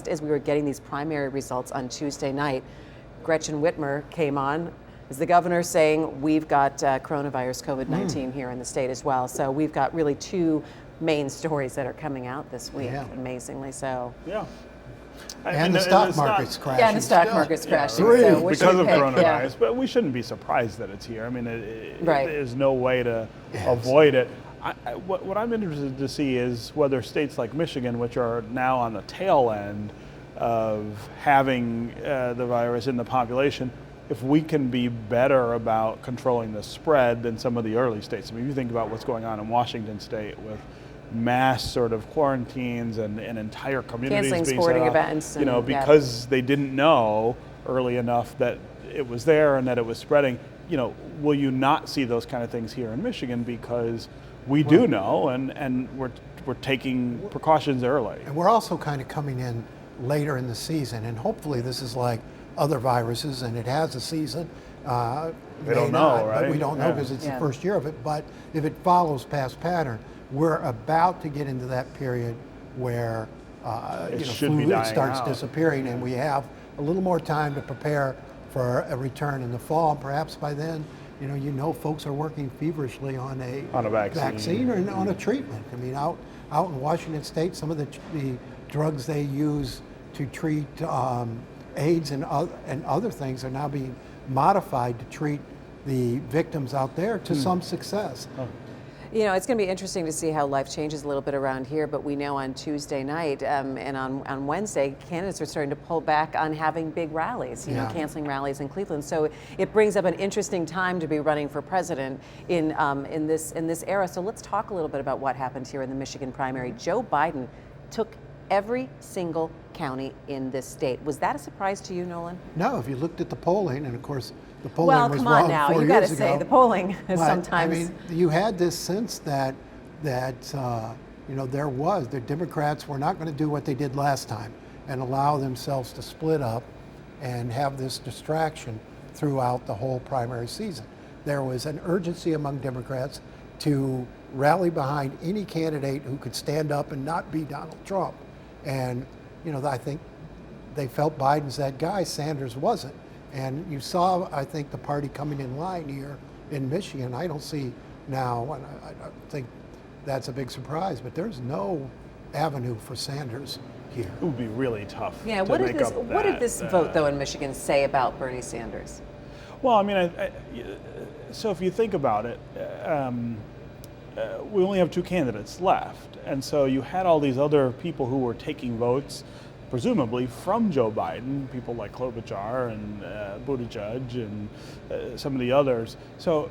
As we were getting these primary results on Tuesday night, Gretchen Whitmer came on as the governor saying we've got coronavirus, COVID-19 here in the state as well. So we've got really two main stories that are coming out this week, amazingly so. Yeah. And the stock market's crashing. Yeah, and the stock market's crashing. Really? So Because of coronavirus, but we shouldn't be surprised that it's here. I mean, there's no way to avoid it. What I'm interested to see is whether states like Michigan, which are now on the tail end of having the virus in the population, if we can be better about controlling the spread than some of the early states. I mean, if you think about what's going on in Washington State with mass sort of quarantines and entire communities canceling being sporting set off, events, you know, because they didn't know early enough that it was there and that it was spreading. You know, will you not see those kind of things here in Michigan because we do know and we're taking precautions early. And we're also kind of coming in later in the season, and hopefully this is like other viruses and it has a season. We don't know, right? But we don't know because it's the first year of it. But if it follows past pattern, we're about to get into that period where flu starts disappearing, and we have a little more time to prepare for a return in the fall. Perhaps by then, you know, folks are working feverishly on a vaccine or on a treatment. I mean, out in Washington State, some of the drugs they use to treat AIDS and other things are now being modified to treat the victims out there to some success. You know, it's going to be interesting to see how life changes a little bit around here, but we know on Tuesday night and on Wednesday, candidates are starting to pull back on having big rallies, canceling rallies in Cleveland. So it brings up an interesting time to be running for president in this era. So let's talk a little bit about what happened here in the Michigan primary. Joe Biden took every single county in this state. Was that a surprise to you, Nolan? No, if you looked at the polling, and of course the polling was wrong 4 years ago. Well, come on now, you got to say the polling is sometimes. I mean, you had this sense that the Democrats were not going to do what they did last time and allow themselves to split up and have this distraction throughout the whole primary season. There was an urgency among Democrats to rally behind any candidate who could stand up and not be Donald Trump. And, I think they felt Biden's that guy, Sanders wasn't. And you saw, I think, the party coming in line here in Michigan. I don't see now, and I don't think that's a big surprise, but there's no avenue for Sanders here. It would be really tough. Yeah, what did this vote, though, in Michigan say about Bernie Sanders? Well, I mean, so if you think about it, we only have two candidates left. And so you had all these other people who were taking votes, presumably from Joe Biden, people like Klobuchar and Buttigieg and some of the others. So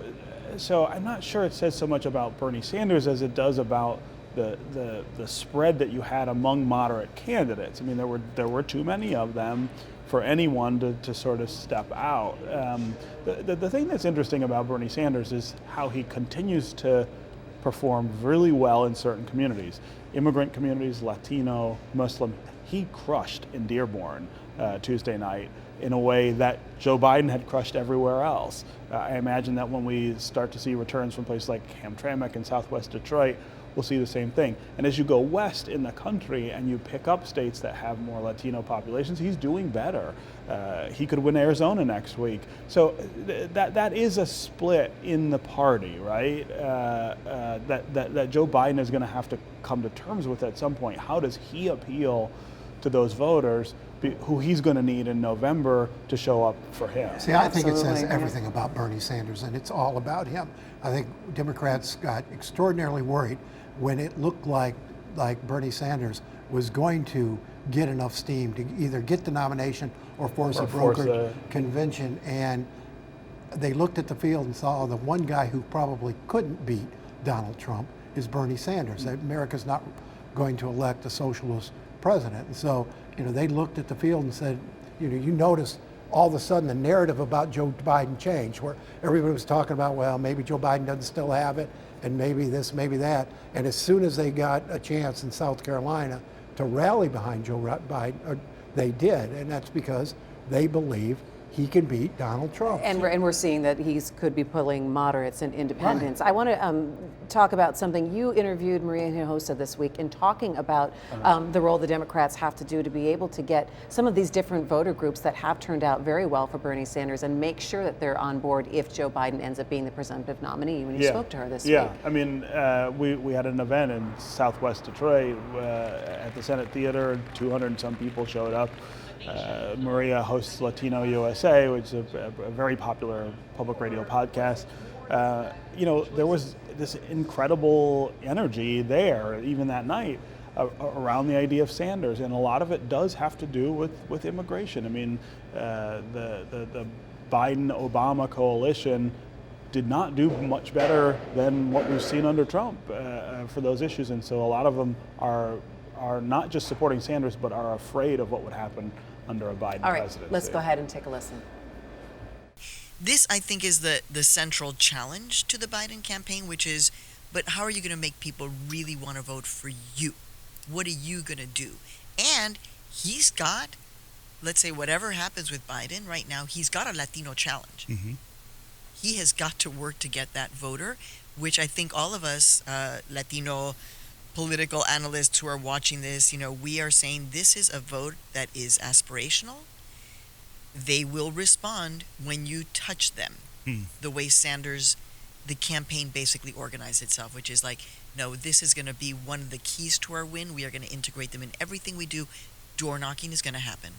I'm not sure it says so much about Bernie Sanders as it does about the spread that you had among moderate candidates. I mean, there were too many of them for anyone to sort of step out. The thing that's interesting about Bernie Sanders is how he continues to perform really well in certain communities. Immigrant communities, Latino, Muslim. He crushed in Dearborn Tuesday night in a way that Joe Biden had crushed everywhere else. I imagine that when we start to see returns from places like Hamtramck and Southwest Detroit, we'll see the same thing. And as you go west in the country and you pick up states that have more Latino populations, he's doing better. He could win Arizona next week. So that is a split in the party, right? That Joe Biden is going to have to come to terms with at some point. How does he appeal to those voters who he's going to need in November to show up for him? See, I think it says everything about Bernie Sanders, and it's all about him. I think Democrats got extraordinarily worried when it looked like Bernie Sanders was going to get enough steam to either get the nomination or force a brokered convention. And they looked at the field and saw the one guy who probably couldn't beat Donald Trump is Bernie Sanders. America's not going to elect a socialist president. And so, they looked at the field and said, you notice all of a sudden the narrative about Joe Biden changed, where everybody was talking about, well, maybe Joe Biden doesn't still have it, and maybe this, maybe that. And as soon as they got a chance in South Carolina to rally behind Joe Biden, they did. And that's because they believe he can beat Donald Trump. And we're seeing that he could be pulling moderates and independents. Right. I want to talk about something you interviewed Maria Hinojosa this week in talking about the role the Democrats have to do to be able to get some of these different voter groups that have turned out very well for Bernie Sanders and make sure that they're on board if Joe Biden ends up being the presumptive nominee when you spoke to her this week. Yeah, I mean, we had an event in Southwest Detroit at the Senate Theater. 200 and some people showed up. Maria hosts Latino USA, which is a very popular public radio podcast. There was this incredible energy there, even that night, around the idea of Sanders, and a lot of it does have to do with immigration. I mean, the Biden-Obama coalition did not do much better than what we've seen under Trump for those issues, and so a lot of them are not just supporting Sanders, but are afraid of what would happen under a Biden presidency. All right, let's go ahead and take a listen. This, I think, is the central challenge to the Biden campaign, which is, but how are you going to make people really want to vote for you? What are you going to do? And he's got, let's say, whatever happens with Biden right now, he's got a Latino challenge. Mm-hmm. He has got to work to get that voter, which I think all of us Latino political analysts who are watching this, we are saying this is a vote that is aspirational. They will respond when you touch them. The way Sanders, the campaign basically organized itself, which is like, no, this is going to be one of the keys to our win. We are going to integrate them in everything we do. Door knocking is going to happen.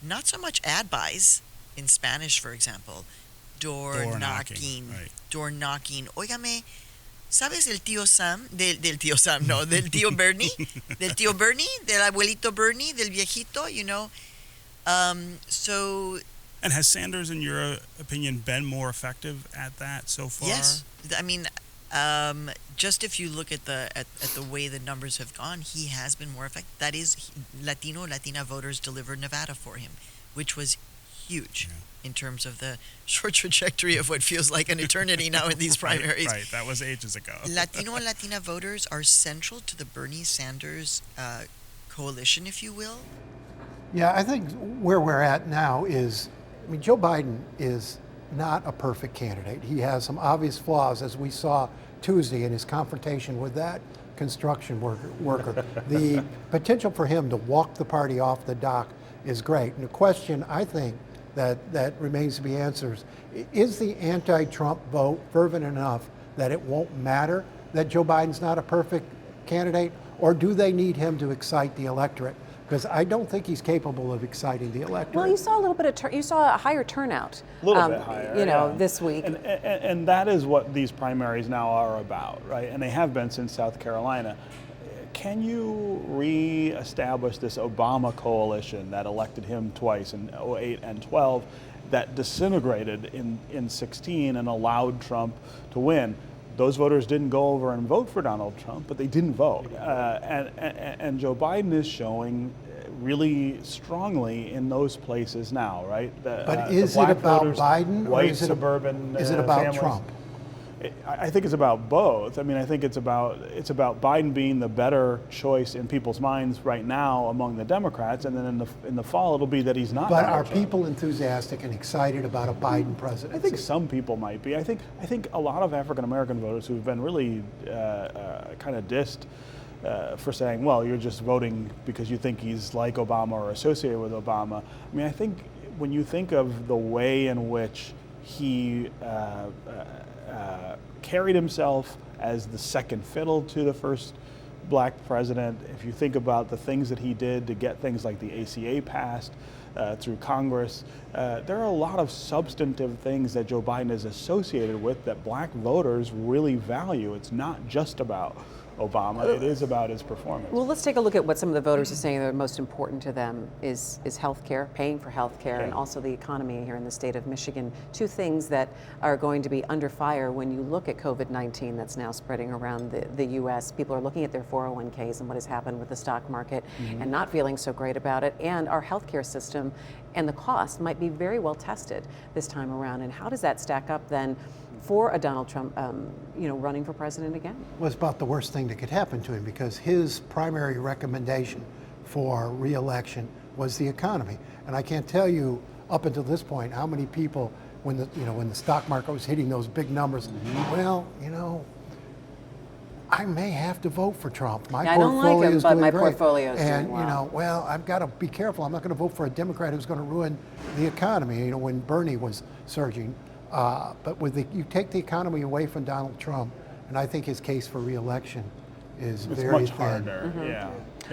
Not so much ad buys in Spanish, for example. Door knocking. Right. Door knocking. Óigame, ¿sabes del tío Sam? Del tío Sam, no, del tío Bernie? Del tío Bernie? Del abuelito Bernie? Del viejito, So... And has Sanders, in your opinion, been more effective at that so far? Yes. I mean, just if you look at the way the numbers have gone, he has been more effective. That is, Latina voters delivered Nevada for him, which was huge in terms of the short trajectory of what feels like an eternity now in these primaries. Right, that was ages ago. Latino and Latina voters are central to the Bernie Sanders coalition, if you will. Yeah, I think where we're at now is, Joe Biden is not a perfect candidate. He has some obvious flaws, as we saw Tuesday in his confrontation with that construction worker. The potential for him to walk the party off the dock is great. And the question, I think, that remains to be answered is the anti-Trump vote fervent enough that it won't matter that Joe Biden's not a perfect candidate, or do they need him to excite the electorate? Because I don't think he's capable of exciting the electorate. Well, you saw a little bit of you saw a higher turnout. A little bit higher, this week. And that is what these primaries now are about, right? And they have been since South Carolina. Can you re-establish this Obama coalition that elected him twice in 2008 and 12, that disintegrated in 16 and allowed Trump to win? Those voters didn't go over and vote for Donald Trump, but they didn't vote. And Joe Biden is showing really strongly in those places now, right? But is it about Biden, or is it suburban is it about families. Trump? I think it's about both. I mean, I think it's about Biden being the better choice in people's minds right now among the Democrats, and then in the fall it'll be that he's not. But are people enthusiastic and excited about a Biden presidency? I think some people might be. I think a lot of African American voters who've been really kind of dissed for saying, well, you're just voting because you think he's like Obama or associated with Obama. I mean, I think when you think of the way in which he carried himself as the second fiddle to the first black president, if you think about the things that he did to get things like the ACA passed through Congress, there are a lot of substantive things that Joe Biden is associated with that black voters really value. It's not just about Obama, it is about his performance. Well, let's take a look at what some of the voters are saying that are most important to them is health care, paying for health care, and also the economy here in the state of Michigan. Two things that are going to be under fire when you look at COVID-19 that's now spreading around the U.S. People are looking at their 401ks and what has happened with the stock market and not feeling so great about it. And our healthcare system and the cost might be very well tested this time around. And how does that stack up then for a Donald Trump, running for president again? Was about the worst thing that could happen to him, because his primary recommendation for re-election was the economy. And I can't tell you up until this point, how many people, when the stock market was hitting those big numbers, well, I may have to vote for Trump. My I don't like portfolio him, is but doing my great. portfolio is and doing well. well, I've got to be careful. I'm not going to vote for a Democrat who's going to ruin the economy. When Bernie was surging, but you take the economy away from Donald Trump, and I think his case for re-election is It's very much thin. harder. Yeah.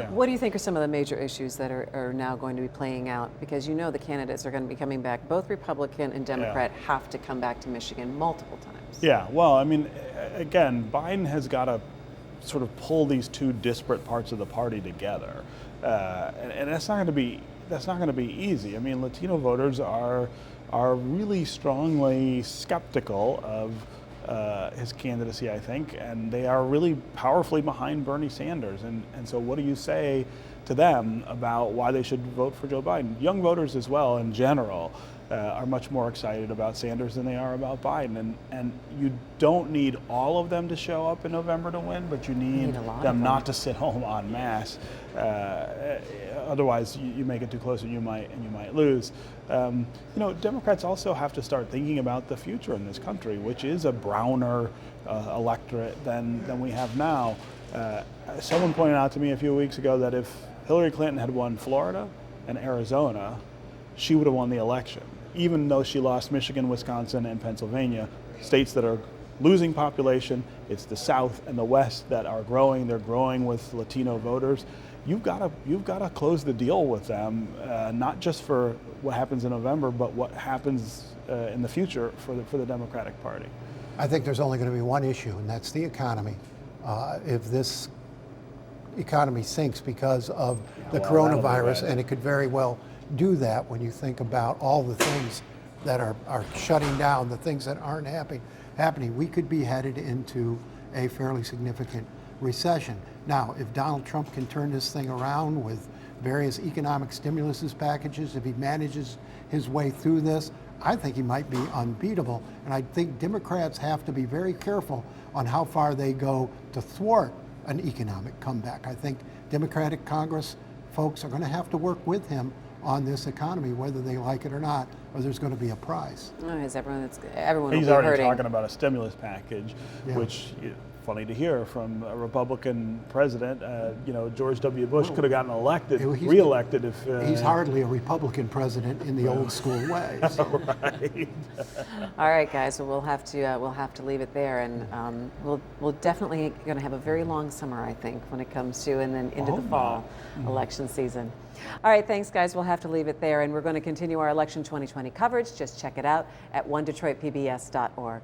What do you think are some of the major issues that are now going to be playing out? Because the candidates are going to be coming back. Both Republican and Democrat have to come back to Michigan multiple times. Yeah, well, I mean, again, Biden has got to sort of pull these two disparate parts of the party together, and that's not going to be easy. I mean, Latino voters are really strongly skeptical of his candidacy, I think, and they are really powerfully behind Bernie Sanders. And so what do you say to them about why they should vote for Joe Biden? Young voters as well, in general, are much more excited about Sanders than they are about Biden. And you don't need all of them to show up in November to win, but you need them not to sit home en masse. Otherwise, you make it too close and you might lose. Democrats also have to start thinking about the future in this country, which is a browner electorate than we have now. Someone pointed out to me a few weeks ago that if Hillary Clinton had won Florida and Arizona, she would have won the election, even though she lost Michigan, Wisconsin, and Pennsylvania, states that are losing population. It's the South and the West that are growing. They're growing with Latino voters. You've got to close the deal with them, not just for what happens in November, but what happens in the future for the Democratic Party. I think there's only going to be one issue, and that's the economy. If this economy sinks because of the coronavirus, and it could very well do that when you think about all the things that are shutting down, the things that aren't happening, we could be headed into a fairly significant recession. Now, if Donald Trump can turn this thing around with various economic stimulus packages, if he manages his way through this, I think he might be unbeatable. And I think Democrats have to be very careful on how far they go to thwart an economic comeback. I think Democratic Congress folks are going to have to work with him on this economy, whether they like it or not, or there's going to be a price. Everyone He's will be already hurting. talking about a stimulus package, which, funny to hear from a Republican president. George W. Bush could have gotten reelected if he's hardly a Republican president in the old school way. So. Right. All right, guys. Well, we'll have to leave it there, and we'll definitely going to have a very long summer, I think, when it comes to and then into the fall election season. All right, thanks, guys. We'll have to leave it there, and we're going to continue our election 2020 coverage. Just check it out at onedetroitpbs.org.